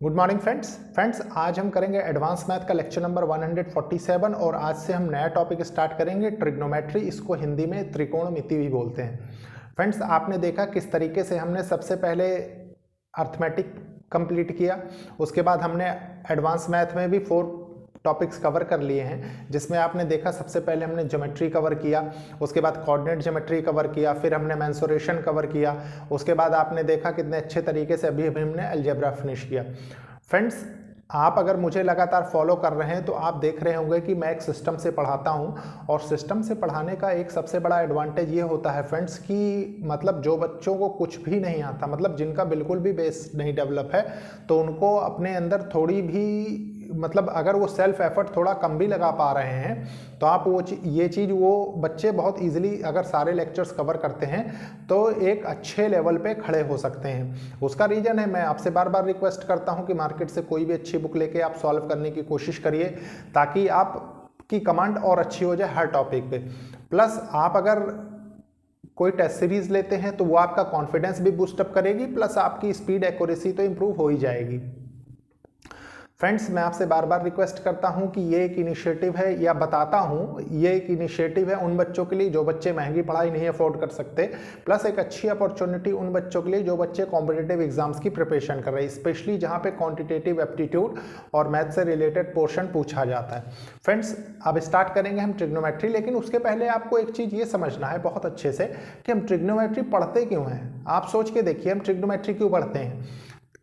Good morning friends आज हम करेंगे एडवांस मैथ का लेक्चर नंबर 147 और आज से हम नया टॉपिक स्टार्ट करेंगे ट्रिग्नोमेट्री। इसको हिंदी में त्रिकोणमिति भी बोलते हैं। फ्रेंड्स, आपने देखा किस तरीके से हमने सबसे पहले अर्थमेटिक कंप्लीट किया, उसके बाद हमने एडवांस मैथ में भी 4 टॉपिक्स कवर कर लिए हैं, जिसमें आपने देखा सबसे पहले हमने ज्योमेट्री कवर किया, उसके बाद कोऑर्डिनेट ज्योमेट्री कवर किया, फिर हमने मेंसुरेशन कवर किया, उसके बाद आपने देखा कितने अच्छे तरीके से अभी हमने अलजेब्रा फिनिश किया। फ्रेंड्स, आप अगर मुझे लगातार फॉलो कर रहे हैं तो आप देख रहे होंगे कि मैं एक सिस्टम से पढ़ाता हूं, और सिस्टम से पढ़ाने का एक सबसे बड़ा एडवांटेज ये होता है फ्रेंड्स कि मतलब जो बच्चों को कुछ भी नहीं आता, मतलब जिनका बिल्कुल भी बेस नहीं डेवलप है, तो उनको अपने अंदर थोड़ी भी मतलब अगर वो सेल्फ एफर्ट थोड़ा कम भी लगा पा रहे हैं तो आप ये चीज़ वो बच्चे बहुत इजीली अगर सारे लेक्चर्स कवर करते हैं तो एक अच्छे लेवल पे खड़े हो सकते हैं। उसका रीज़न है, मैं आपसे बार बार रिक्वेस्ट करता हूं कि मार्केट से कोई भी अच्छी बुक लेके आप सॉल्व करने की कोशिश करिए, ताकि आपकी कमांड और अच्छी हो जाए हर टॉपिक पे। प्लस आप अगर कोई टेस्ट सीरीज लेते हैं तो वो आपका कॉन्फिडेंस भी बूस्टअप करेगी, प्लस आपकी स्पीड एक्यूरेसी तो इंप्रूव हो ही जाएगी। फ्रेंड्स, मैं आपसे बार बार रिक्वेस्ट करता हूं कि ये एक इनिशिएटिव है, या बताता हूं ये एक इनिशिएटिव है उन बच्चों के लिए जो बच्चे महंगी पढ़ाई नहीं अफोर्ड कर सकते, प्लस एक अच्छी अपॉर्चुनिटी उन बच्चों के लिए जो बच्चे कॉम्पिटिटिव एग्जाम्स की प्रिपरेशन कर रहे हैं, स्पेशली जहां पे क्वांटिटेटिव एप्टीट्यूड और मैथ से रिलेटेड पोर्शन पूछा जाता है। फ्रेंड्स, अब स्टार्ट करेंगे हम ट्रिग्नोमेट्री, लेकिन उसके पहले आपको एक चीज़ ये समझना है बहुत अच्छे से कि हम ट्रिग्नोमेट्री पढ़ते क्यों हैं। आप सोच के देखिए हम ट्रिग्नोमेट्री क्यों पढ़ते हैं।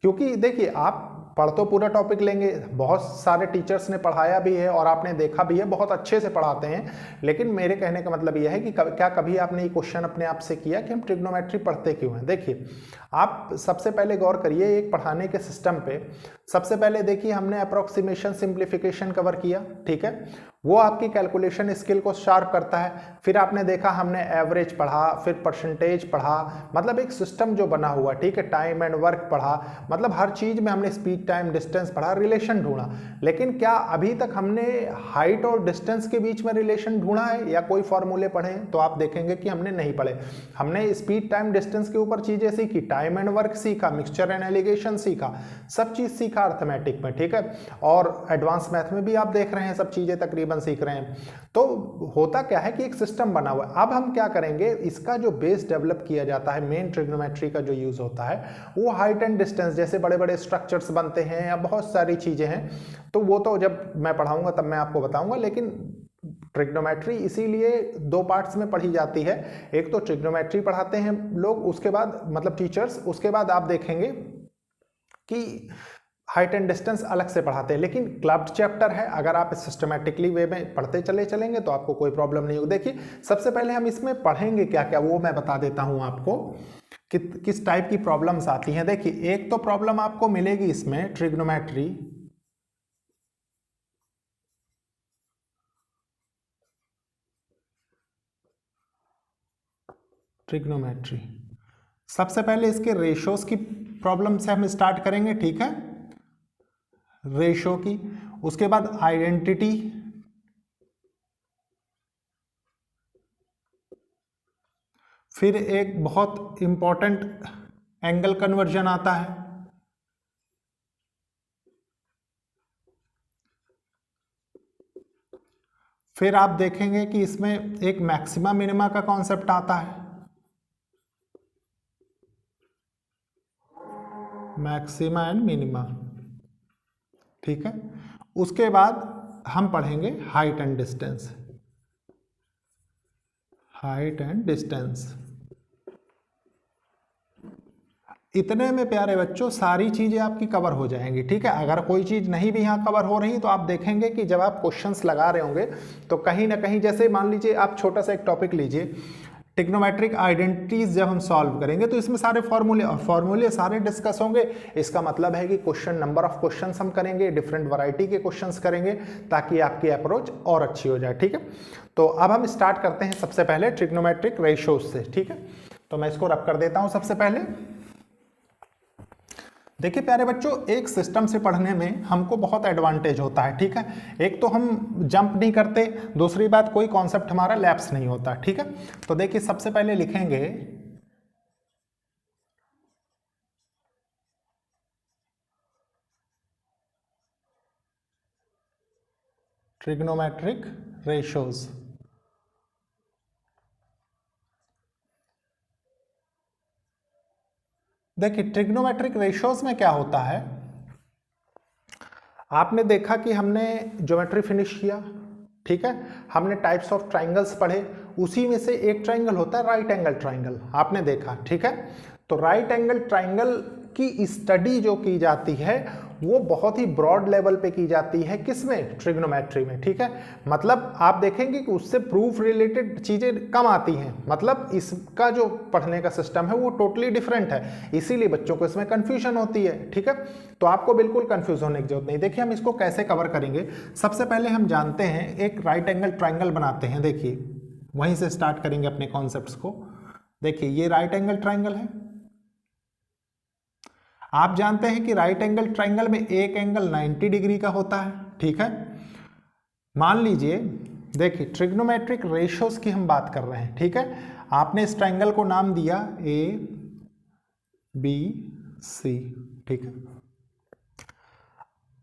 क्योंकि देखिए, आप पढ़ तो पूरा टॉपिक लेंगे, बहुत सारे टीचर्स ने पढ़ाया भी है और आपने देखा भी है, बहुत अच्छे से पढ़ाते हैं, लेकिन मेरे कहने का मतलब यह है कि क्या कभी आपने ये क्वेश्चन अपने आप से किया कि हम ट्रिग्नोमेट्री पढ़ते क्यों हैं। देखिए, आप सबसे पहले गौर करिए एक पढ़ाने के सिस्टम पे। सबसे पहले देखिए हमने अप्रोक्सीमेशन सिंप्लीफिकेशन कवर किया, ठीक है, वो आपकी कैलकुलेशन स्किल को शार्प करता है। फिर आपने देखा हमने एवरेज पढ़ा, फिर परसेंटेज पढ़ा, मतलब एक सिस्टम जो बना हुआ, ठीक है, टाइम एंड वर्क पढ़ा, मतलब हर चीज में हमने स्पीड टाइम डिस्टेंस पढ़ा, रिलेशन ढूंढा। लेकिन क्या अभी तक हमने हाइट और डिस्टेंस के बीच में रिलेशन ढूंढा है या कोई फॉर्मूले पढ़े हैं? तो आप देखेंगे कि हमने नहीं पढ़े। हमने स्पीड टाइम डिस्टेंस के ऊपर चीजें सीखी, टाइम एंड वर्क सीखा, मिक्सचर एंड एलिगेशन सीखा, सब चीज सीखा अर्थमेटिक में, ठीक है, और एडवांस मैथ में भी आप देख रहे हैं सब चीजें तकरीबन सीख रहे हैं। तो होता क्या है कि एक सिस्टम बना हुआ है। अब हम क्या करेंगे, इसका जो बेस डेवलप किया जाता है, मेन ट्रिग्नोमेट्री का जो यूज होता है वो हाइट एंड डिस्टेंस, जैसे बड़े बड़े स्ट्रक्चर्स बनते हैं या बहुत सारी चीजें हैं, तो वो तो जब मैं पढ़ाऊंगा तब मैं आपको बताऊंगा। लेकिन ट्रिग्नोमेट्री इसीलिए 2 पार्ट्स में पढ़ी जाती है। एक तो ट्रिग्नोमेट्री पढ़ाते हैं लोग, उसके बाद मतलब टीचर्स, उसके बाद आप देखेंगे कि हाइट एंड डिस्टेंस अलग से पढ़ाते हैं। लेकिन क्लब्ड चैप्टर है, अगर आप सिस्टमैटिकली वे में पढ़ते चलेंगे तो आपको कोई प्रॉब्लम नहीं होगी। देखिए, सबसे पहले हम इसमें पढ़ेंगे क्या क्या, वो मैं बता देता हूं आपको कि किस टाइप की प्रॉब्लम्स आती हैं। देखिए, एक तो प्रॉब्लम आपको मिलेगी इसमें ट्रिग्नोमेट्री, सबसे पहले इसके रेशोस की प्रॉब्लम से हम स्टार्ट करेंगे, ठीक है, रेशो की। उसके बाद आइडेंटिटी, फिर एक बहुत इंपॉर्टेंट एंगल कन्वर्जन आता है, फिर आप देखेंगे कि इसमें एक मैक्सिमा मिनिमा का कॉन्सेप्ट आता है, मैक्सिमा एंड मिनिमा, ठीक है। उसके बाद हम पढ़ेंगे height and distance, height and distance. इतने में प्यारे बच्चों सारी चीजें आपकी कवर हो जाएंगी, ठीक है। अगर कोई चीज नहीं भी यहाँ कवर हो रही तो आप देखेंगे कि जब आप क्वेश्चंस लगा रहे होंगे तो कहीं ना कहीं, जैसे मान लीजिए आप छोटा सा एक टॉपिक लीजिए, ट्रिग्नोमेट्रिक आइडेंटिटीज जब हम सॉल्व करेंगे तो इसमें सारे फॉर्मूले सारे डिस्कस होंगे। इसका मतलब है कि क्वेश्चन, नंबर ऑफ क्वेश्चंस हम करेंगे, डिफरेंट वैरायटी के क्वेश्चंस करेंगे, ताकि आपकी अप्रोच और अच्छी हो जाए, ठीक है। तो अब हम स्टार्ट करते हैं सबसे पहले ट्रिग्नोमेट्रिक रेशियोज से, ठीक है। तो मैं इसको रब कर देता हूं सबसे पहले। देखिए प्यारे बच्चों, एक सिस्टम से पढ़ने में हमको बहुत एडवांटेज होता है, ठीक है। एक तो हम जंप नहीं करते, दूसरी बात कोई कॉन्सेप्ट हमारा लैप्स नहीं होता, ठीक है। तो देखिए सबसे पहले लिखेंगे ट्रिग्नोमेट्रिक रेशियोज। देखिए ट्रिग्नोमेट्रिक रेशियोज में क्या होता है, आपने देखा कि हमने ज्योमेट्री फिनिश किया, ठीक है, हमने टाइप्स ऑफ ट्राइंगल्स पढ़े, उसी में से एक ट्राइंगल होता है राइट एंगल ट्राइंगल, आपने देखा, ठीक है। तो राइट एंगल ट्राइंगल की स्टडी जो की जाती है वो बहुत ही ब्रॉड लेवल पे की जाती है, किसमें, ट्रिग्नोमेट्री में, ठीक है। मतलब आप देखेंगे कि उससे प्रूफ रिलेटेड चीजें कम आती हैं, मतलब इसका जो पढ़ने का सिस्टम है वो टोटली डिफरेंट है, इसीलिए बच्चों को इसमें कंफ्यूजन होती है, ठीक है। तो आपको बिल्कुल कंफ्यूज होने की जरूरत नहीं। देखिए हम इसको कैसे कवर करेंगे, सबसे पहले हम जानते हैं एक राइट एंगल ट्राइंगल बनाते हैं, देखिए वहीं से स्टार्ट करेंगे अपने कॉन्सेप्ट्स को। देखिए ये राइट एंगल ट्राइंगल है, आप जानते हैं कि राइट एंगल ट्राइंगल में एक एंगल 90 डिग्री का होता है, ठीक है। मान लीजिए, देखिए ट्रिग्नोमेट्रिक रेशियोज की हम बात कर रहे हैं, ठीक है। आपने इस ट्राइंगल को नाम दिया ए बी सी, ठीक है।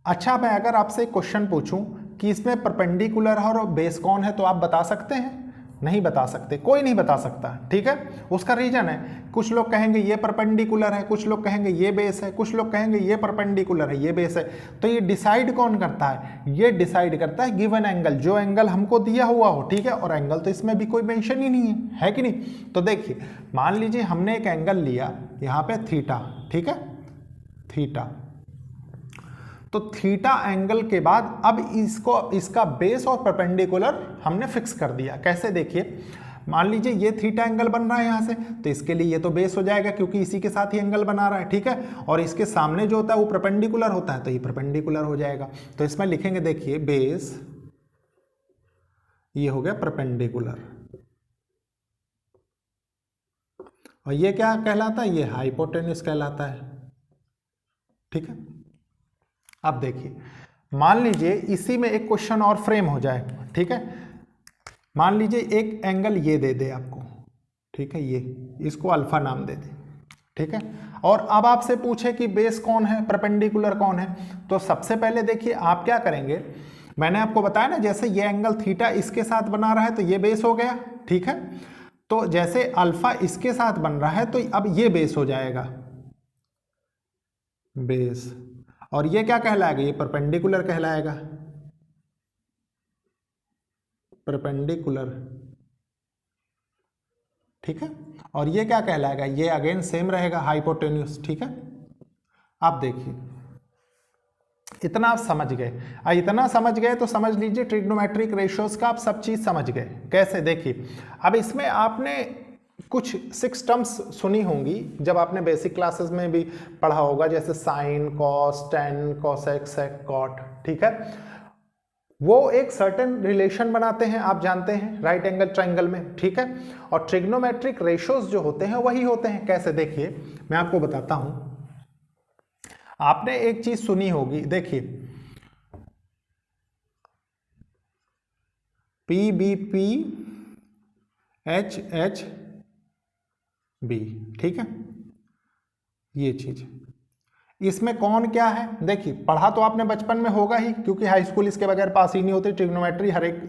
अच्छा मैं अगर आपसे एक क्वेश्चन पूछूं कि इसमें परपेंडिकुलर और बेस कौन है, तो आप बता सकते हैं? नहीं बता सकते, कोई नहीं बता सकता, ठीक है। उसका रीजन है, कुछ लोग कहेंगे ये परपेंडिकुलर है, कुछ लोग कहेंगे ये बेस है, कुछ लोग कहेंगे ये परपेंडिकुलर है, ये बेस है। तो ये डिसाइड कौन करता है, ये डिसाइड करता है गिवन एंगल, जो एंगल हमको दिया हुआ हो, ठीक है। और एंगल तो इसमें भी कोई मेंशन ही नहीं है कि नहीं। तो देखिए मान लीजिए हमने एक एंगल लिया यहाँ पे थीटा, ठीक है, थीटा। तो थीटा एंगल के बाद अब इसका बेस और परपेंडिकुलर हमने फिक्स कर दिया। कैसे, देखिए मान लीजिए ये थीटा एंगल बन रहा है यहाँ से, तो इसके लिए ये तो बेस हो जाएगा क्योंकि इसी के साथ ही एंगल बना रहा है, ठीक है। और इसके सामने जो होता है वो परपेंडिकुलर होता है, तो ये परपेंडिकुलर हो जाएगा। तो इसमें लिखेंगे, देखिए बेस, ये हो गया परपेंडिकुलर, और ये क्या कहलाता है, ये हाइपोटेन्यूज कहलाता है, ठीक है। अब देखिए मान लीजिए इसी में एक क्वेश्चन और फ्रेम हो जाए, ठीक है। मान लीजिए एक एंगल ये दे दे आपको, ठीक है, ये इसको अल्फा नाम दे दे, ठीक है। और अब आपसे पूछे कि बेस कौन है, परपेंडिकुलर कौन है, तो सबसे पहले देखिए आप क्या करेंगे, मैंने आपको बताया ना, जैसे ये एंगल थीटा इसके साथ बना रहा है तो ये बेस हो गया, ठीक है। तो जैसे अल्फा इसके साथ बन रहा है तो अब ये बेस हो जाएगा, बेस। और ये क्या कहलाएगा, ये परपेंडिकुलर कहलाएगा, परपेंडिकुलर, ठीक है। और ये क्या कहलाएगा, ये अगेन सेम रहेगा, हाइपोटेन्यूज, ठीक है। आप देखिए इतना आप समझ गए, इतना समझ गए तो समझ लीजिए ट्रिग्नोमेट्रिक रेशियोज का आप सब चीज समझ गए। कैसे, देखिए अब इसमें आपने कुछ 6 टर्म्स सुनी होंगी जब आपने बेसिक क्लासेस में भी पढ़ा होगा, जैसे साइन, कॉस, टेन, कोसेक, सेक, कॉट, ठीक है। वो एक सर्टेन रिलेशन बनाते हैं, आप जानते हैं, राइट एंगल ट्राइंगल में, ठीक है। और ट्रिग्नोमेट्रिक रेशियोज जो होते हैं वही होते हैं। कैसे, देखिए मैं आपको बताता हूं, आपने एक चीज सुनी होगी, देखिए P B P H H B, ठीक है, ये चीज। इसमें कौन क्या है, देखिए पढ़ा तो आपने बचपन में होगा ही, क्योंकि हाई स्कूल इसके बगैर पास ही नहीं होती। ट्रिग्नोमेट्री हर एक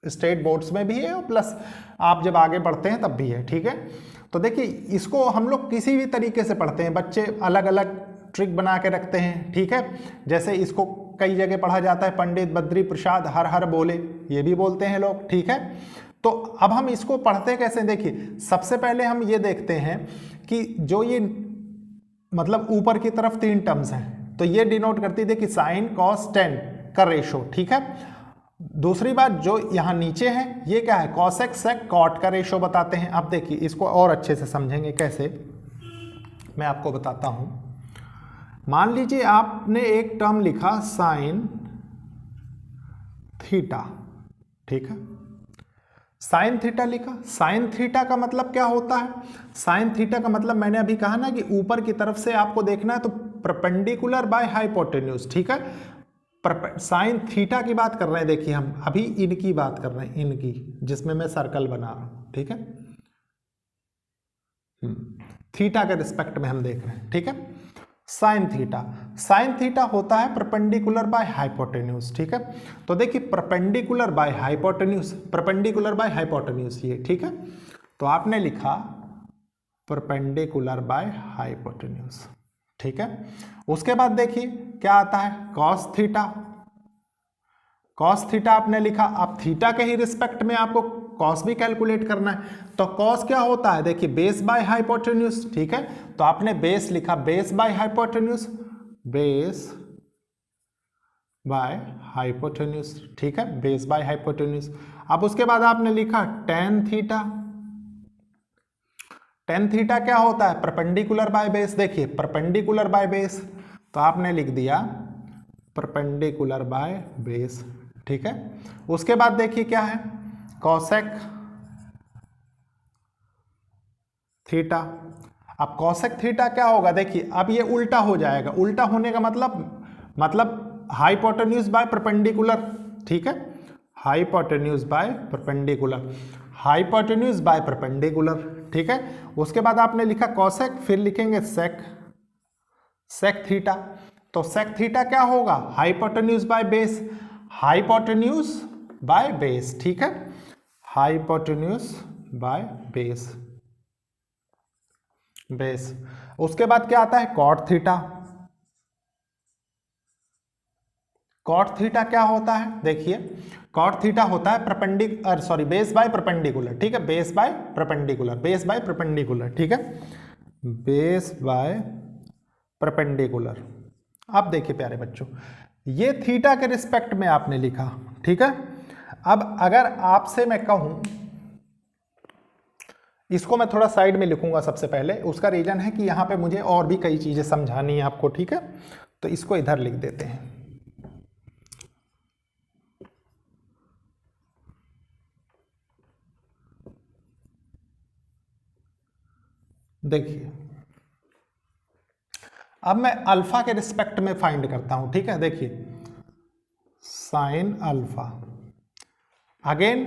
स्टेट बोर्ड्स में भी है और प्लस आप जब आगे पढ़ते हैं तब भी है, ठीक है। तो देखिए इसको हम लोग किसी भी तरीके से पढ़ते हैं, बच्चे अलग अलग ट्रिक बना के रखते हैं, ठीक है। जैसे इसको कई जगह पढ़ा जाता है, पंडित बद्री प्रसाद हर हर बोले, ये भी बोलते हैं लोग, ठीक है। तो अब हम इसको पढ़ते कैसे, देखिए सबसे पहले हम ये देखते हैं कि जो ये मतलब ऊपर की तरफ 3 टर्म्स हैं, तो ये डिनोट करती है कि साइन, कॉस, टेन का रेशो, ठीक है। दूसरी बात जो यहाँ नीचे है ये क्या है, कॉसेक, सेक, कॉट का रेशो बताते हैं। अब देखिए इसको और अच्छे से समझेंगे, कैसे मैं आपको बताता हूं। मान लीजिए आपने एक टर्म लिखा साइन थीटा, ठीक है, साइन थीटा लिखा। साइन थीटा का मतलब क्या होता है, साइन थीटा का मतलब मैंने अभी कहा ना कि ऊपर की तरफ से आपको देखना है तो परपेंडिकुलर बाय हाइपोटेन्यूज, ठीक है। साइन थीटा की बात कर रहे हैं, देखिए हम अभी इनकी बात कर रहे हैं, इनकी, जिसमें मैं सर्कल बना रहा हूं, ठीक है। थीटा के रिस्पेक्ट में हम देख रहे हैं, ठीक है। साइन थीटा, साइन थीटा होता है परपेंडिकुलर बाय हाइपोटेन्यूज, ठीक है। तो देखिए perpendicular by hypotenuse, perpendicular by hypotenuse ये, ठीक है। तो आपने लिखा परपेंडिकुलर बाय हाइपोटेन्यूज, ठीक है। उसके बाद देखिए क्या आता है, कॉस थीटा। कॉस थीटा आपने लिखा, अब थीटा के ही रिस्पेक्ट में आपको कॉस भी कैलकुलेट करना है। तो कॉस क्या होता है, देखिए बेस बाय हाइपोटेन्यूज, ठीक है। तो आपने बेस लिखा, base by hypotenuse, base by hypotenuse, ठीक है, बेस बाय हाइपोटेन्यूज। अब उसके बाद आपने लिखा टेन थीटा। टेन थीटा क्या होता है, परपेंडिकुलर बाय बेस। देखिए परपेंडिकुलर बाय बेस, तो आपने लिख दिया परपेंडिकुलर बाय बेस, ठीक है। उसके बाद देखिए क्या है, कॉसेक थीटा। अब कॉसेक थीटा क्या होगा, देखिए अब ये उल्टा हो जाएगा। उल्टा होने का मतलब हाइपोटेन्यूज बाय परपेंडिकुलर, ठीक है, hypotenuse by perpendicular, hypotenuse by perpendicular, ठीक है। उसके बाद आपने लिखा कॉसेक, फिर लिखेंगे सेक, सेक थीटा। तो सेक थीटा क्या होगा, hypotenuse by base, hypotenuse bye base, ठीक है, हाइपोटेन्यूज बाय बेस, बेस। उसके बाद क्या आता है, कॉट थीटा। कॉट थीटा क्या होता है, देखिए कॉट थीटा होता है बेस बाय परपेंडिकुलर, ठीक है, base by perpendicular, base by perpendicular, ठीक है, बेस बाय परपेंडिकुलर। अब देखिए प्यारे बच्चों, ये थीटा के रिस्पेक्ट में आपने लिखा, ठीक है। अब अगर आपसे मैं कहूं, इसको मैं थोड़ा साइड में लिखूंगा सबसे पहले, उसका रीजन है कि यहां पे मुझे और भी कई चीजें समझानी है आपको, ठीक है। तो इसको इधर लिख देते हैं। देखिए अब मैं अल्फा के रिस्पेक्ट में फाइंड करता हूं, ठीक है। देखिए साइन अल्फा, अगेन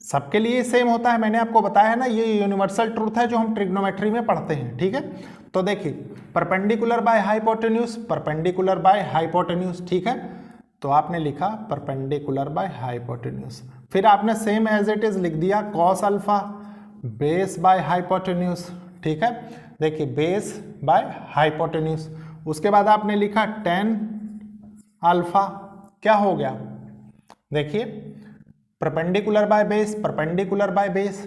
सबके लिए सेम होता है, मैंने आपको बताया है ना, ये यूनिवर्सल ट्रूथ है जो हम ट्रिग्नोमेट्री में पढ़ते हैं, ठीक है। तो देखिए perpendicular by hypotenuse, perpendicular by hypotenuse, ठीक है। तो आपने लिखा परपेंडिकुलर बाय हाइपोटेन्यूज, फिर आपने सेम एज इट इज लिख दिया cos alpha base by hypotenuse, ठीक है। देखिए बेस बाय हाइपोटेन्यूज। उसके बाद आपने लिखा टेन अल्फा, क्या हो गया, देखिए perpendicular by base, perpendicular by base,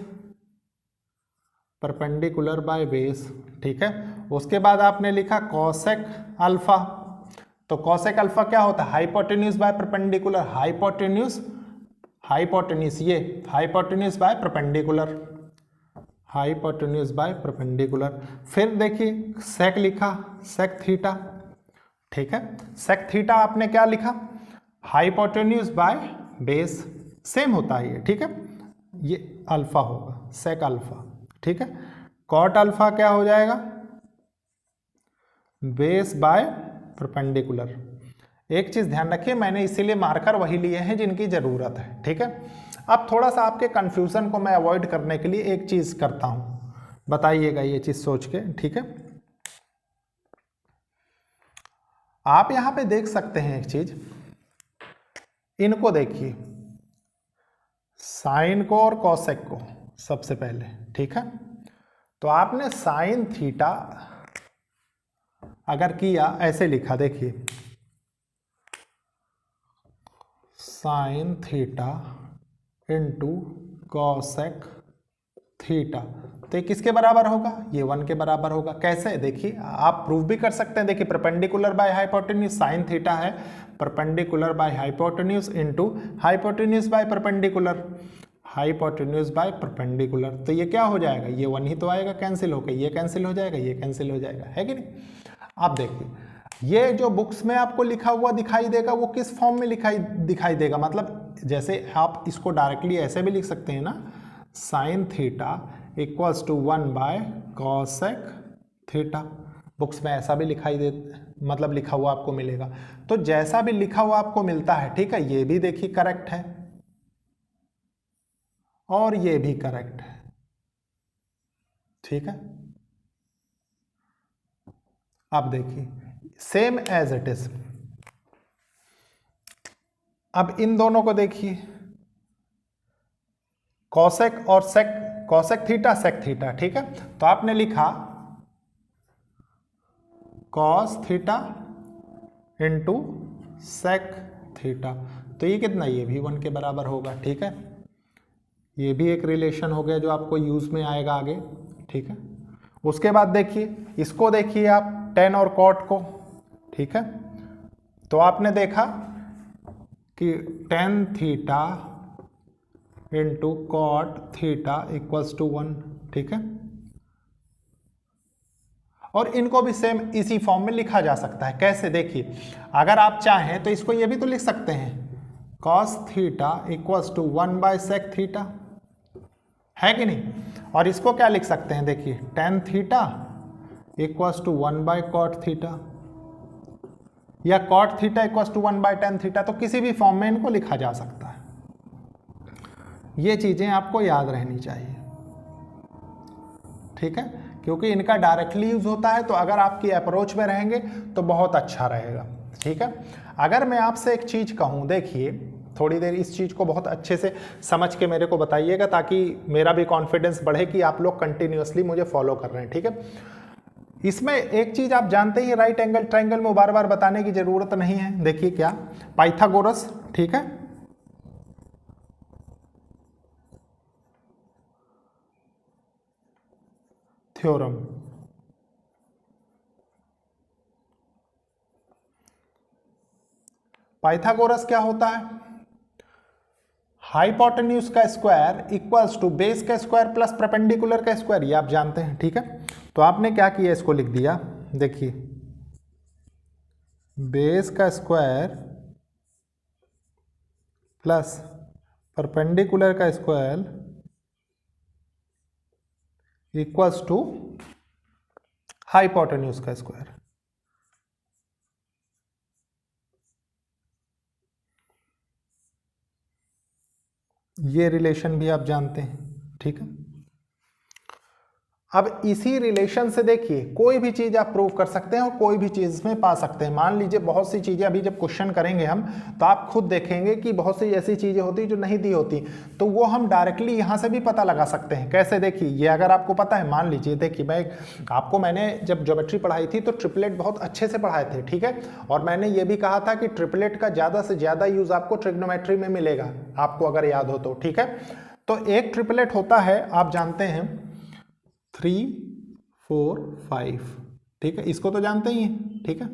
perpendicular by base, ठीक है। उसके बाद आपने लिखा कॉसेक अल्फा। तो कॉसेक अल्फा क्या होता है, hypotenuse by perpendicular, hypotenuse, hypotenuse ये hypotenuse by perpendicular, hypotenuse by perpendicular. फिर देखिए सेक लिखा, सेक थीटा, ठीक है। सेक थीटा आपने क्या लिखा, हाइपोटेन्यूज बाय बेस, सेम होता है ये, ठीक है। ये अल्फा होगा, सेक अल्फा, ठीक है। कॉट अल्फा क्या हो जाएगा, बेस बाय परपेंडिकुलर। एक चीज ध्यान रखिए, मैंने इसीलिए मार्कर वही लिए हैं जिनकी जरूरत है, ठीक है। अब थोड़ा सा आपके कंफ्यूजन को मैं अवॉइड करने के लिए एक चीज करता हूं, बताइएगा ये चीज सोच के, ठीक है। आप यहां पे देख सकते हैं एक चीज, इनको देखिए, साइन को और कॉसेक को सबसे पहले, ठीक है। तो आपने साइन थीटा अगर किया, ऐसे लिखा, देखिए sine theta into cosec theta, तो ये किसके बराबर होगा, ये 1 के बराबर होगा। कैसे, देखिए आप प्रूव भी कर सकते हैं। देखिए perpendicular by hypotenuse, sine theta है perpendicular by hypotenuse into hypotenuse by perpendicular, hypotenuse by perpendicular. तो ये क्या हो जाएगा, ये 1 ही तो आएगा कैंसिल होकर, ये कैंसिल हो जाएगा, ये कैंसिल हो जाएगा, है कि नहीं। आप देखिए ये जो बुक्स में आपको लिखा हुआ दिखाई देगा वो किस फॉर्म में दिखाई देगा, मतलब जैसे आप इसको डायरेक्टली ऐसे भी लिख सकते हैं ना, sine theta equals to 1 by cosec theta. Books में ऐसा भी मतलब लिखा हुआ आपको मिलेगा। तो जैसा भी लिखा हुआ आपको मिलता है, ठीक है, ये भी देखिए करेक्ट है और ये भी करेक्ट है, ठीक है। अब देखिए सेम एज इट इज। अब इन दोनों को देखिए, कॉसेक और sec, cosec theta sec theta, ठीक है। तो आपने लिखा cos theta into sec theta, तो ये कितना, ये भी 1 के बराबर होगा, ठीक है। ये भी एक रिलेशन हो गया जो आपको यूज में आएगा आगे, ठीक है। उसके बाद देखिए, इसको देखिए आप टेन और कॉट को, ठीक है। तो आपने देखा कि tan theta into cot theta equals to 1, ठीक है। और इनको भी सेम इसी फॉर्म में लिखा जा सकता है। कैसे, देखिए, अगर आप चाहें तो इसको ये भी तो लिख सकते हैं, cos theta equals to 1 by sec theta, है कि नहीं। और इसको क्या लिख सकते हैं, देखिए, tan theta equals to 1 by cot theta, या cot theta equals to 1 by tan theta, तो किसी भी फॉर्म में इनको लिखा जा सकता है। ये चीजें आपको याद रहनी चाहिए, ठीक है, क्योंकि इनका डायरेक्टली यूज होता है। तो अगर आपकी अप्रोच में रहेंगे तो बहुत अच्छा रहेगा, ठीक है। अगर मैं आपसे एक चीज कहूं, देखिए, थोड़ी देर इस चीज को बहुत अच्छे से समझ के मेरे को बताइएगा, ताकि मेरा भी कॉन्फिडेंस बढ़े कि आप लोग कंटिन्यूअसली मुझे फॉलो कर रहे हैं, ठीक है। इसमें एक चीज आप जानते ही, राइट एंगल ट्रायंगल में बार बार बताने की जरूरत नहीं है। देखिए क्या, पाइथागोरस, ठीक है, थ्योरम, पाइथागोरस क्या होता है, हाइपोटेन्यूज का स्क्वायर इक्वल्स टू बेस का स्क्वायर प्लस परपेंडिकुलर का स्क्वायर, ये आप जानते हैं, ठीक है। तो आपने क्या किया, इसको लिख दिया, देखिए, बेस का स्क्वायर प्लस परपेंडिकुलर का स्क्वायर इक्वल्स टू हाइपोटेन्यूज का स्क्वायर। ये रिलेशन भी आप जानते हैं, ठीक है। अब इसी रिलेशन से देखिए, कोई भी चीज आप प्रूव कर सकते हैं और कोई भी चीज में पा सकते हैं। मान लीजिए बहुत सी चीजें, अभी जब क्वेश्चन करेंगे हम, तो आप खुद देखेंगे कि बहुत सी ऐसी चीजें होती जो नहीं दी होती, तो वो हम डायरेक्टली यहां से भी पता लगा सकते हैं। कैसे, देखिए, ये अगर आपको पता है, मान लीजिए, देखिए, मैंने जब ज्योमेट्री पढ़ाई थी तो ट्रिपलेट बहुत अच्छे से पढ़ाए थे, ठीक है। और मैंने ये भी कहा था कि ट्रिपलेट का ज्यादा से ज्यादा यूज आपको ट्रिग्नोमेट्री में मिलेगा, आपको अगर याद हो तो, ठीक है। तो एक ट्रिपलेट होता है, आप जानते हैं, 3 4 5, ठीक है, इसको तो जानते ही हैं, ठीक है।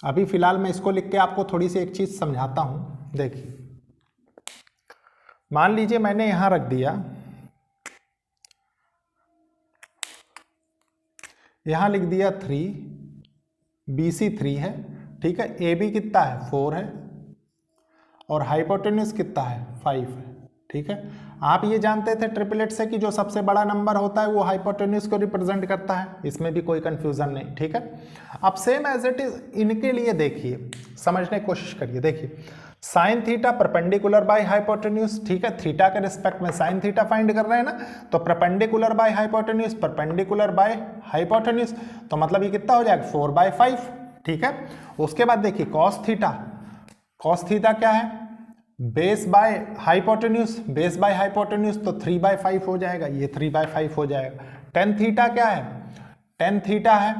अभी फिलहाल मैं इसको लिख के आपको थोड़ी सी एक चीज समझाता हूं। देखिए, मान लीजिए मैंने यहां रख दिया, यहां लिख दिया 3, BC 3 है, ठीक है, AB कितना है, 4 है, और हाइपोटेन्यूज कितना है, 5 है, ठीक है। आप ये जानते थे ट्रिपलेट से कि जो सबसे बड़ा नंबर होता है वो हाइपोटेन्यूज को रिप्रेजेंट करता है, इसमें भी कोई कंफ्यूजन नहीं, ठीक है। अब सेम एज इट इज इनके लिए देखिए, समझने की कोशिश करिए। देखिए, sine theta perpendicular by hypotenuse, ठीक है, थीटा के रिस्पेक्ट में साइन थीटा फाइंड कर रहे हैं ना, तो perpendicular by hypotenuse, perpendicular by hypotenuse, तो मतलब ये कितना हो जाएगा, 4/5, ठीक है। उसके बाद देखिए कॉस थीटा, कॉस थीटा क्या है, base by hypotenuse, base by hypotenuse, तो 3/5 हो जाएगा, ये 3/5 हो जाएगा। टेन थीटा क्या है, टेन थीटा है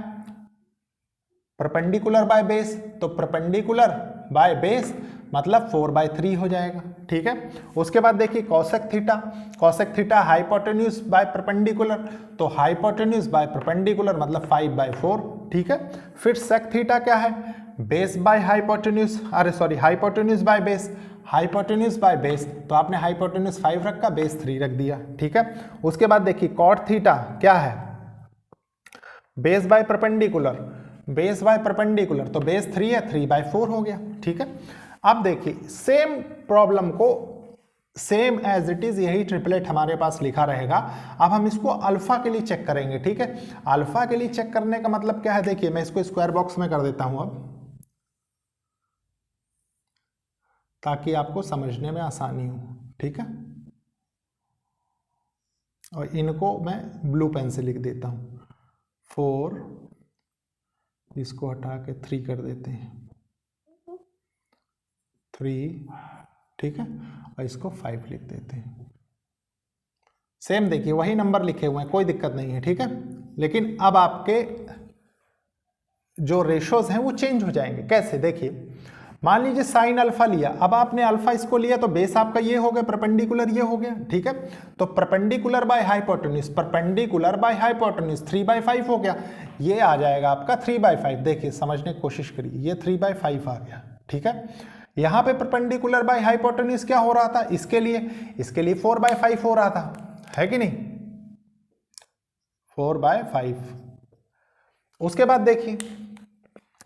परपेंडिकुलर बाय बेस, तो परपेंडिकुलर बाय बेस मतलब 4/3 हो जाएगा, ठीक है। उसके बाद देखिए cosec theta, cosec theta hypotenuse by perpendicular, तो हाइपोटेन्यूज बाय परपेंडिकुलर मतलब 5/4, ठीक है। फिर सेक थीटा क्या है, बेस बाय हाइपोटेन्यूज, अरे sorry, hypotenuse by base, hypotenuse by base, तो आपने हाइपोटेन्यूज 5 रखा, बेस 3 रख दिया, ठीक है। उसके बाद देखिए कॉट थीटा क्या है, base by perpendicular, base bye perpendicular, तो बेस 3 है, 3/4 हो गया, ठीक है। अब देखिए सेम प्रॉब्लम को सेम एज इट इज यही ट्रिपलेट हमारे पास लिखा रहेगा। अब हम इसको अल्फा के लिए चेक करेंगे, ठीक है। अल्फा के लिए चेक करने का मतलब क्या है, देखिए मैं इसको स्क्वायर बॉक्स में कर देता हूं अब, ताकि आपको समझने में आसानी हो, ठीक है। और इनको मैं ब्लू पेन से लिख देता हूं, 4 इसको हटा के 3 कर देते हैं, 3, ठीक है, और इसको 5 लिख देते हैं। सेम देखिए वही नंबर लिखे हुए हैं, कोई दिक्कत नहीं है, ठीक है। लेकिन अब आपके जो रेशोज हैं वो चेंज हो जाएंगे। कैसे, देखिए मान लीजिए साइन अल्फा लिया, अब आपने अल्फा इसको लिया तो बेस आपका ये हो गया, परपेंडिकुलर ये हो गया, ठीक है। तो perpendicular by hypotenuse, perpendicular by hypotenuse 3/5 हो गया, ये आ जाएगा आपका 3/5। देखिए समझने की कोशिश करिए, ये 3/5 आ गया, ठीक है। यहाँ पे परपेंडिकुलर बाय हाइपोटेन्यूज क्या हो रहा था, इसके लिए 4/5 हो रहा था, है कि नहीं, 4/5। उसके बाद देखिए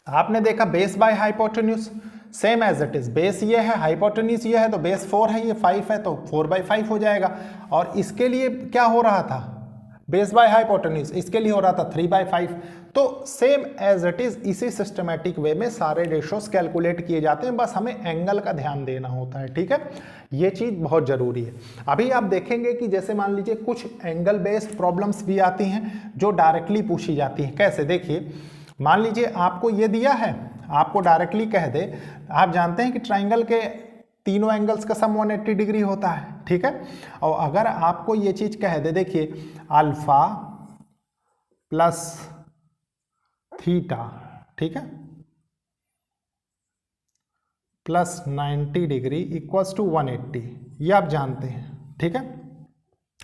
आपने देखा base by hypotenuse, same as it is, base ये है, हाइपोटेन्यूज ये है, तो बेस 4 है, ये 5 है, तो 4/5 हो जाएगा। और इसके लिए क्या हो रहा था, बेस बाय हाइपोटेन्यूज, इसके लिए हो रहा था 3/5। तो सेम एज इट इज इसी सिस्टमैटिक वे में सारे रेशोस कैलकुलेट किए जाते हैं, बस हमें एंगल का ध्यान देना होता है, ठीक है। ये चीज बहुत जरूरी है। अभी आप देखेंगे कि जैसे मान लीजिए कुछ एंगल बेस्ड प्रॉब्लम्स भी आती हैं जो डायरेक्टली पूछी जाती हैं। कैसे, देखिए मान लीजिए आपको ये दिया है, आपको डायरेक्टली कह दे, आप जानते हैं कि ट्राइंगल के तीनों एंगल्स का सम 180 डिग्री होता है, ठीक है। और अगर आपको ये चीज कह दे, देखिए अल्फा प्लस थीटा, ठीक है, प्लस 90 डिग्री इक्वल्स टू 180, ये आप जानते हैं, ठीक है।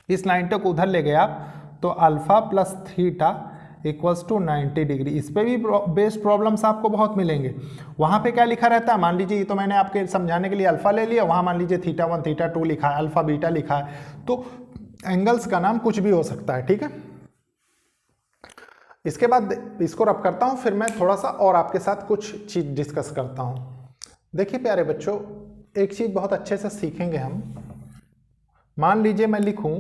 इस 90 को उधर ले गए आप तो alpha plus theta equals to 90 degree. इस पे भी बेस्ड प्रॉब्लम्स आपको बहुत मिलेंगे। वहाँ पे क्या लिखा रहता है, मान लीजिए ये तो मैंने आपके समझाने के लिए अल्फा ले लिया, वहाँ मान लीजिए थीटा 1 थीटा 2 लिखा है, अल्फा बीटा लिखा है, तो एंगल्स का नाम कुछ भी हो सकता है, ठीक है। इसके बाद इसको रब करता हूँ, फिर मैं थोड़ा सा और आपके साथ कुछ चीज डिस्कस करता हूँ। देखिए प्यारे बच्चों, एक चीज बहुत अच्छे से सीखेंगे हम। मान लीजिए मैं लिखूं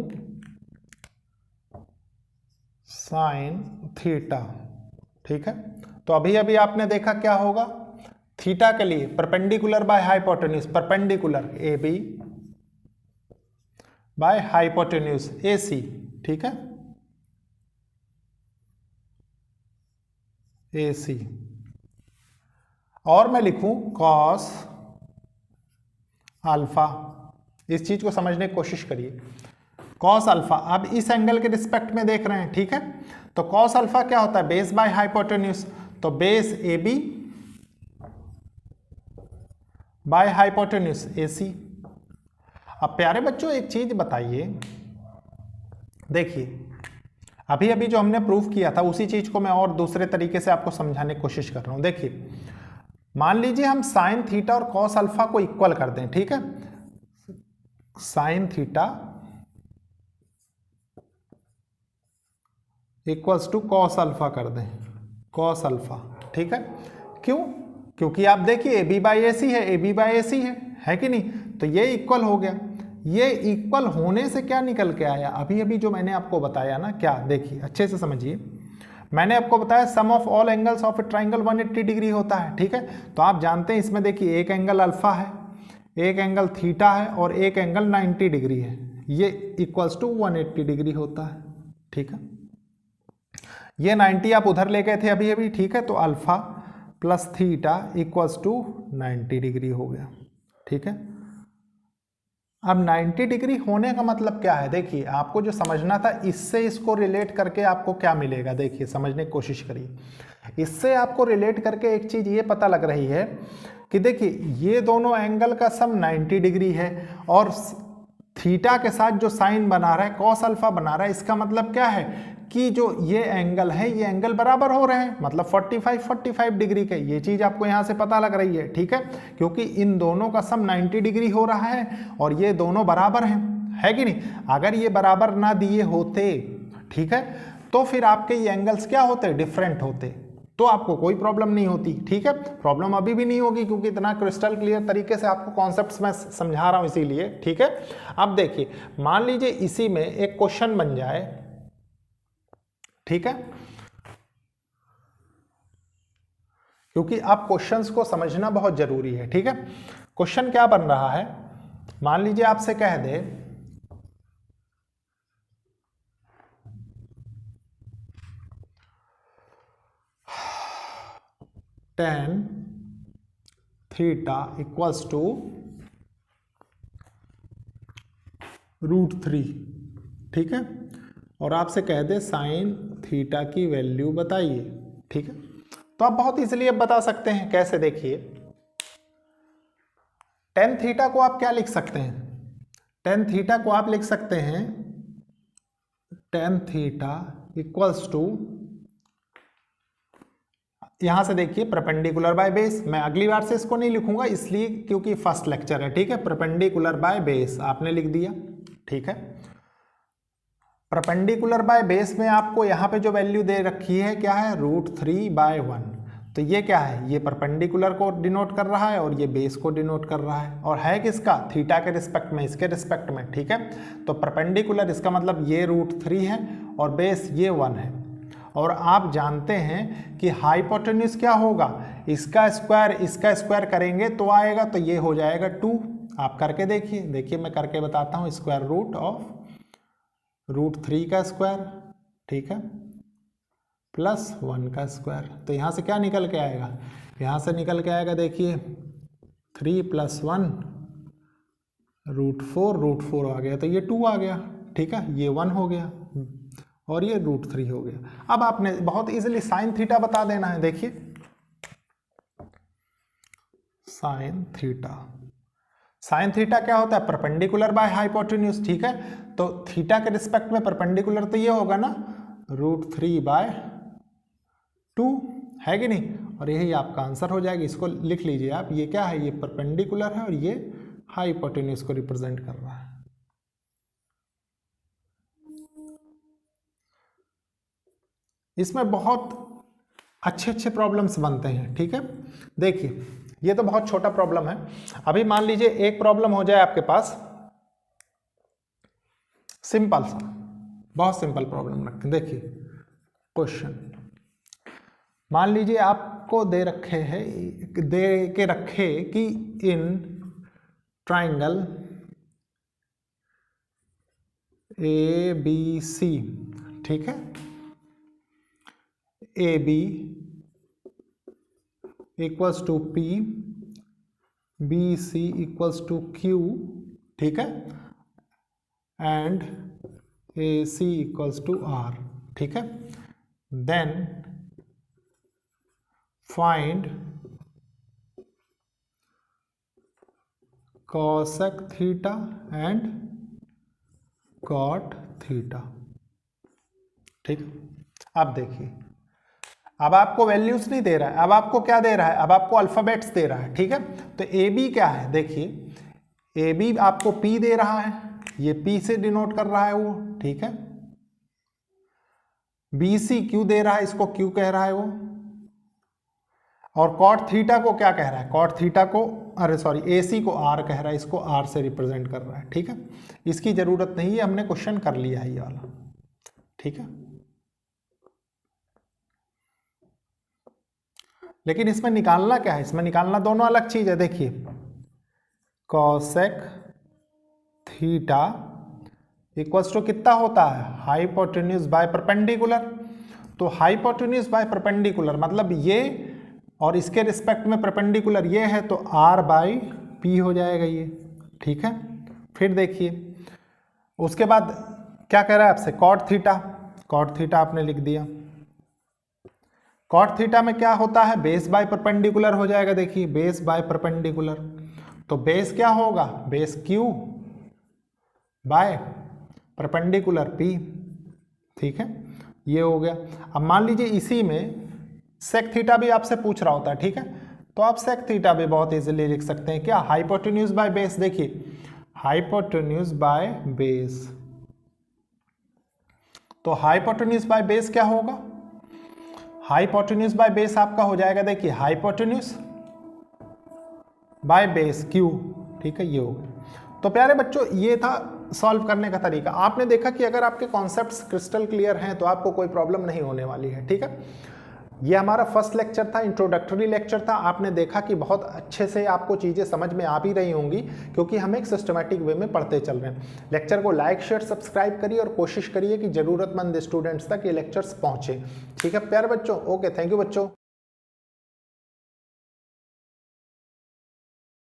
साइन थीटा, ठीक है, तो अभी अभी आपने देखा क्या होगा, थीटा के लिए perpendicular by hypotenuse, perpendicular A B by hypotenuse A C, ठीक है, ए सी। और मैं लिखूं कॉस अल्फा, इस चीज को समझने की कोशिश करिए, कॉस अल्फा। अब इस एंगल के रिस्पेक्ट में देख रहे हैं, ठीक है, तो कॉस अल्फा क्या होता है, बेस बाय हाइपोटेन्यूज, तो base A B by hypotenuse A C. अब प्यारे बच्चों एक चीज बताइए, देखिए अभी अभी जो हमने प्रूफ किया था उसी चीज को मैं और दूसरे तरीके से आपको समझाने की कोशिश कर रहा हूं। देखिए मान लीजिए हम साइन थीटा और कॉस अल्फा को इक्वल कर दें, ठीक है, sine theta equals to cos alpha कर दें, कॉस अल्फा, ठीक है। क्यों, क्योंकि आप देखिए ए बी बाई ए सी है, ए बी बाई ए सी है कि नहीं, तो ये इक्वल हो गया। ये इक्वल होने से क्या निकल के आया, अभी अभी जो मैंने आपको बताया ना, क्या, देखिए अच्छे से समझिए, मैंने आपको बताया sum of all angles of a triangle 180 degree होता है, ठीक है। तो आप जानते हैं इसमें देखिए एक एंगल अल्फा है, एक एंगल थीटा है और एक एंगल 90 डिग्री है, ये इक्वल्स टू 180 डिग्री होता है, ठीक है। ये 90 आप उधर ले गए थे अभी अभी, ठीक है, तो alpha plus theta equals to 90 degree हो गया, ठीक है। अब 90 डिग्री होने का मतलब क्या है, देखिए आपको जो समझना था, इससे इसको रिलेट करके आपको क्या मिलेगा, देखिए समझने की कोशिश करिए। इससे आपको रिलेट करके एक चीज ये पता लग रही है कि देखिए ये दोनों एंगल का सम 90 डिग्री है और थीटा के साथ जो साइन बना रहा है, कॉस अल्फा बना रहा है, इसका मतलब क्या है कि जो ये एंगल है, ये एंगल बराबर हो रहे हैं, मतलब 45 डिग्री के, ये चीज आपको यहां से पता लग रही है, ठीक है, क्योंकि इन दोनों का सम 90 डिग्री हो रहा है और ये दोनों बराबर हैं, है कि नहीं। अगर ये बराबर ना दिए होते, ठीक है, तो फिर आपके ये एंगल्स क्या होते, डिफरेंट होते, तो आपको कोई प्रॉब्लम नहीं होती, ठीक है। प्रॉब्लम अभी भी नहीं होगी क्योंकि इतना क्रिस्टल क्लियर तरीके से आपको कॉन्सेप्ट्स मैं समझा रहा हूं इसीलिए, ठीक है। अब देखिए मान लीजिए इसी में एक क्वेश्चन बन जाए, ठीक है, क्योंकि आप क्वेश्चंस को समझना बहुत जरूरी है, ठीक है। क्वेश्चन क्या बन रहा है, मान लीजिए आपसे कह दे tan थीटा इक्वल्स टू √3, ठीक है, और आपसे कह दे साइन थीटा की वैल्यू बताइए, ठीक है। तो आप बहुत इजीली अब बता सकते हैं, कैसे देखिए, tan थीटा को आप क्या लिख सकते हैं, tan थीटा को आप लिख सकते हैं tan थीटा इक्वल्स टू, यहां से देखिए परपेंडिकुलर बाय बेस, मैं अगली बार से इसको नहीं लिखूंगा इसलिए क्योंकि फर्स्ट लेक्चर है, ठीक है। परपेंडिकुलर बाय बेस आपने लिख दिया, ठीक है। परपेंडिकुलर बाय बेस में आपको यहां पे जो वैल्यू दे रखी है क्या है, √3/1, तो ये क्या है, ये परपेंडिकुलर को डिनोट कर रहा है और ये बेस को डिनोट कर रहा है, और है किसका, थीटा के रिस्पेक्ट में, इसके रिस्पेक्ट में, ठीक है। तो परपेंडिकुलर इसका मतलब ये √3 है और बेस ये 1 है, और आप जानते हैं कि हाइपोटेन्यूज क्या होगा, इसका स्क्वायर करेंगे तो आएगा, तो ये हो जाएगा 2। आप करके देखिए, देखिए मैं करके बताता हूँ, स्क्वायर रूट ऑफ √3 का स्क्वायर, ठीक है, प्लस 1 का स्क्वायर, तो यहाँ से क्या निकल के आएगा, यहाँ से निकल के आएगा, देखिए 3 + 1 √4 आ गया, तो ये 2 आ गया, ठीक है, ये 1 हो गया और ये √3 हो गया। अब आपने बहुत इजीली साइन थीटा बता देना है, देखिए साइन थीटा क्या होता है, परपेंडिकुलर बाय हाइपोटेन्यूज, ठीक है। तो थीटा के रिस्पेक्ट में परपेंडिकुलर तो ये होगा ना √3/2, है कि नहीं, और यही आपका आंसर हो जाएगा। इसको लिख लीजिए आप, ये क्या है, ये परपेंडिकुलर है और ये हाइपोटेन्यूज को रिप्रेजेंट कर रहा है। इसमें बहुत अच्छे प्रॉब्लम्स बनते हैं, ठीक है। देखिए ये तो बहुत छोटा प्रॉब्लम है, अभी मान लीजिए एक प्रॉब्लम हो जाए आपके पास सिंपल सा, बहुत सिंपल प्रॉब्लम रखें। देखिए क्वेश्चन, मान लीजिए आपको दे के रखे कि इन ट्राइंगल ABC, ठीक है, AB equals to P, BC equals to Q, ठीक है, and AC equals to R, ठीक है। Then find cosec theta and cot theta, ठीक। अब देखिए, अब आपको वैल्यूज नहीं दे रहा है, अब आपको क्या दे रहा है, अब आपको अल्फाबेट्स दे रहा है, ठीक है। तो AB क्या है, देखिए AB आपको P दे रहा है, ये P से डिनोट कर रहा है वो, ठीक है। BC Q दे रहा है, इसको Q कह रहा है वो, और cot थीटा को क्या कह रहा है, cot थीटा को, अरे सॉरी, AC को R कह रहा है, इसको R से रिप्रेजेंट कर रहा है, ठीक है। इसकी जरूरत नहीं है, हमने क्वेश्चन कर लिया है ये वाला, ठीक है। लेकिन इसमें निकालना क्या है, इसमें निकालना दोनों अलग चीज है। देखिए cosec थीटा इक्वल्स टू कितना होता है, हाइपोटेन्यूज बाय परपेंडिकुलर, तो हाइपोटेन्यूज बाय परपेंडिकुलर मतलब ये और इसके रिस्पेक्ट में परपेंडिकुलर ये है, तो R/P हो जाएगा ये, ठीक है। फिर देखिए उसके बाद क्या कह रहा है आपसे, cot थीटा आपने लिख दिया। cot थीटा में क्या होता है, बेस बाय परपेंडिकुलर हो जाएगा, देखिए बेस बाय परपेंडिकुलर, तो बेस क्या होगा, base Q by perpendicular P, ठीक है, ये हो गया। अब मान लीजिए इसी में sec थीटा भी आपसे पूछ रहा होता है, ठीक है, तो आप sec थीटा भी बहुत इजीली लिख सकते हैं, क्या, हाइपोटेन्यूज बाय बेस। देखिए हाइपोटेन्यूज बाय बेस, तो हाइपोटेन्यूज बाय बेस क्या होगा, हाइपोटेन्यूज बाय बेस आपका हो जाएगा, देखिए हाइपोटेन्यूज बाय बेस Q, ठीक है, ये हो गया। तो प्यारे बच्चों ये था सॉल्व करने का तरीका। आपने देखा कि अगर आपके कॉन्सेप्ट्स क्रिस्टल क्लियर हैं तो आपको कोई प्रॉब्लम नहीं होने वाली है, ठीक है। ये हमारा फर्स्ट लेक्चर था, इंट्रोडक्टरी लेक्चर था। आपने देखा कि बहुत अच्छे से आपको चीज़ें समझ में आ भी रही होंगी क्योंकि हम एक सिस्टमैटिक वे में पढ़ते चल रहे हैं। लेक्चर को लाइक शेयर सब्सक्राइब करिए और कोशिश करिए कि ज़रूरतमंद स्टूडेंट्स तक ये लेक्चर्स पहुँचे, ठीक है प्यारे बच्चों। ओके, थैंक यू बच्चों।